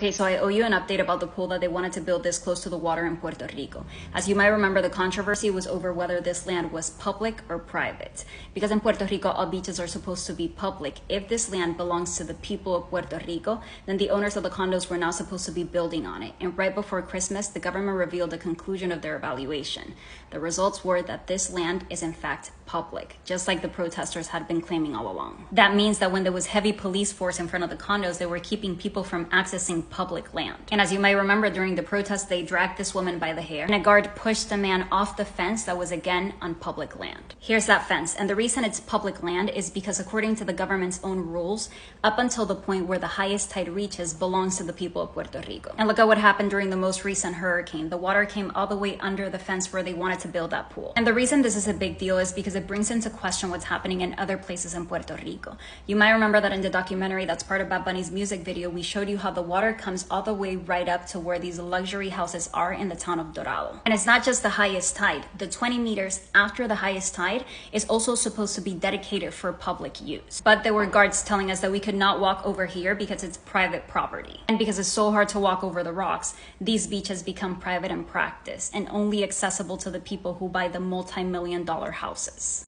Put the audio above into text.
Okay, so I owe you an update about the pool that they wanted to build this close to the water in Puerto Rico. As you might remember, the controversy was over whether this land was public or private. Because in Puerto Rico, all beaches are supposed to be public. If this land belongs to the people of Puerto Rico, then the owners of the condos were not supposed to be building on it. And right before Christmas, the government revealed the conclusion of their evaluation. The results were that this land is in fact public, just like the protesters had been claiming all along. That means that when there was heavy police force in front of the condos, they were keeping people from accessing public land. And as you might remember, during the protest, they dragged this woman by the hair and a guard pushed the man off the fence that was again on public land. Here's that fence. And the reason it's public land is because according to the government's own rules, up until the point where the highest tide reaches belongs to the people of Puerto Rico. And look at what happened during the most recent hurricane. The water came all the way under the fence where they wanted to build that pool. And the reason this is a big deal is because it brings into question what's happening in other places in Puerto Rico. You might remember that in the documentary that's part of Bad Bunny's music video, we showed you how the water comes all the way right up to where these luxury houses are in the town of Dorado. And it's not just the highest tide. The 20 meters after the highest tide is also supposed to be dedicated for public use. But there were guards telling us that we could not walk over here because it's private property. And because it's so hard to walk over the rocks, these beaches become private in practice and only accessible to the people who buy the multi-million-dollar houses.